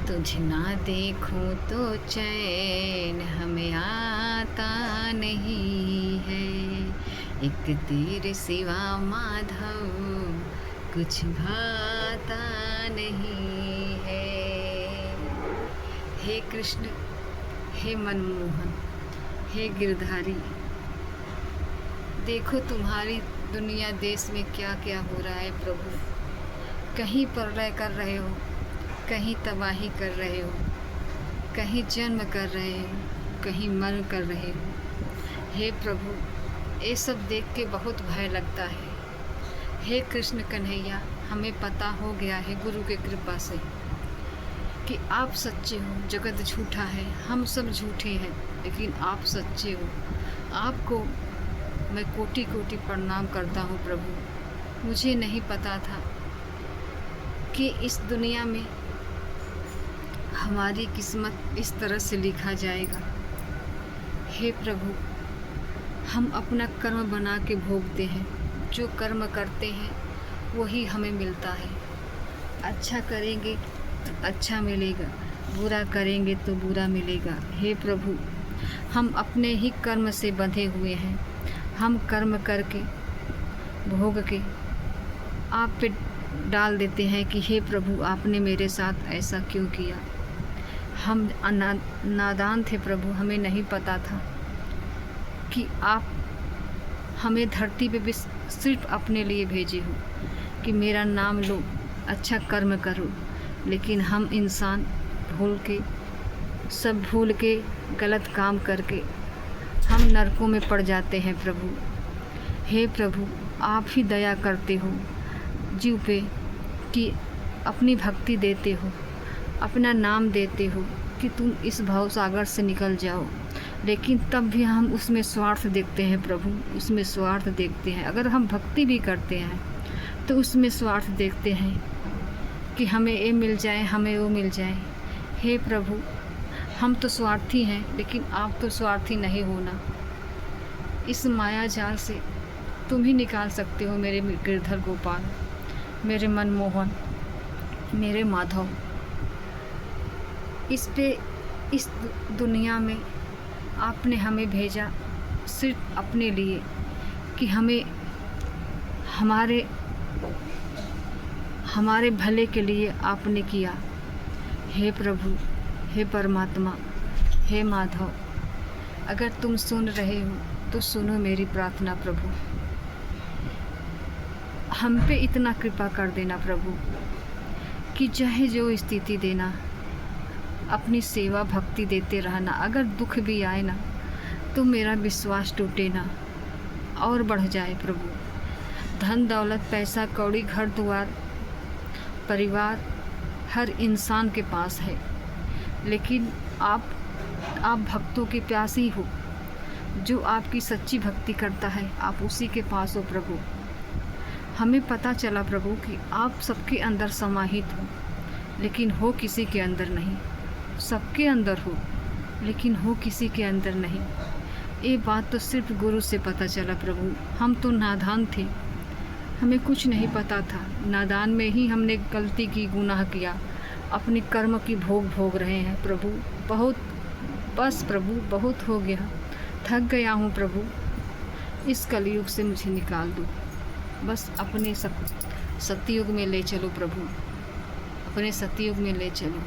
तुझ ना देखूं तो चैन हमें आता नहीं है। एक तेरे सिवा माधव कुछ भाता नहीं है। हे कृष्ण, हे मनमोहन, हे गिरधारी, देखो तुम्हारी दुनिया देश में क्या क्या हो रहा है प्रभु। कहीं प्रलय कर रहे हो, कहीं तबाही कर रहे हो, कहीं जन्म कर रहे हो, कहीं मर कर रहे हो। हे प्रभु, ये सब देख के बहुत भय लगता है। हे कृष्ण कन्हैया, हमें पता हो गया है गुरु के कृपा से कि आप सच्चे हो, जगत झूठा है, हम सब झूठे हैं, लेकिन आप सच्चे हो। आपको मैं कोटि कोटि प्रणाम करता हूँ प्रभु। मुझे नहीं पता था कि इस दुनिया में हमारी किस्मत इस तरह से लिखा जाएगा। हे प्रभु, हम अपना कर्म बना के भोगते हैं। जो कर्म करते हैं वही हमें मिलता है। अच्छा करेंगे तो अच्छा मिलेगा, बुरा करेंगे तो बुरा मिलेगा। हे प्रभु, हम अपने ही कर्म से बंधे हुए हैं। हम कर्म करके भोग के आप पे डाल देते हैं कि हे प्रभु, आपने मेरे साथ ऐसा क्यों किया। हम नादान थे प्रभु, हमें नहीं पता था कि आप हमें धरती पे भी सिर्फ अपने लिए भेजे हो कि मेरा नाम लो, अच्छा कर्म करो। लेकिन हम इंसान सब भूल के गलत काम करके हम नरकों में पड़ जाते हैं प्रभु। हे प्रभु, आप ही दया करते हो जीव पे कि अपनी भक्ति देते हो, अपना नाम देते हो कि तुम इस भव सागर से निकल जाओ। लेकिन तब भी हम उसमें स्वार्थ देखते हैं प्रभु, उसमें स्वार्थ देखते हैं। अगर हम भक्ति भी करते हैं तो उसमें स्वार्थ देखते हैं कि हमें ये मिल जाए, हमें वो मिल जाए। हे प्रभु, हम तो स्वार्थी हैं, लेकिन आप तो स्वार्थी नहीं हो ना। इस माया जाल से तुम ही निकाल सकते हो मेरे गिरधर गोपाल, मेरे मनमोहन, मेरे माधव। इस दुनिया में आपने हमें भेजा सिर्फ अपने लिए कि हमें हमारे भले के लिए आपने किया। हे प्रभु, हे परमात्मा, हे माधव, अगर तुम सुन रहे हो तो सुनो मेरी प्रार्थना प्रभु। हम पे इतना कृपा कर देना प्रभु कि चाहे जो स्थिति देना, अपनी सेवा भक्ति देते रहना। अगर दुख भी आए ना तो मेरा विश्वास टूटे ना और बढ़ जाए प्रभु। धन दौलत, पैसा कौड़ी, घर द्वार, परिवार हर इंसान के पास है, लेकिन आप भक्तों के प्यासी हो। जो आपकी सच्ची भक्ति करता है आप उसी के पास हो प्रभु। हमें पता चला प्रभु कि आप सबके अंदर समाहित हो, लेकिन हो किसी के अंदर नहीं। सबके अंदर हो, लेकिन हो किसी के अंदर नहीं। ये बात तो सिर्फ गुरु से पता चला प्रभु। हम तो नादान थे, हमें कुछ नहीं पता था। नादान में ही हमने गलती की, गुनाह किया, अपने कर्म की भोग रहे हैं प्रभु। बस प्रभु, बहुत हो गया, थक गया हूँ प्रभु। इस कलयुग से मुझे निकाल दो। बस अपने सतयुग में ले चलो प्रभु, अपने सतयुग में ले चलो।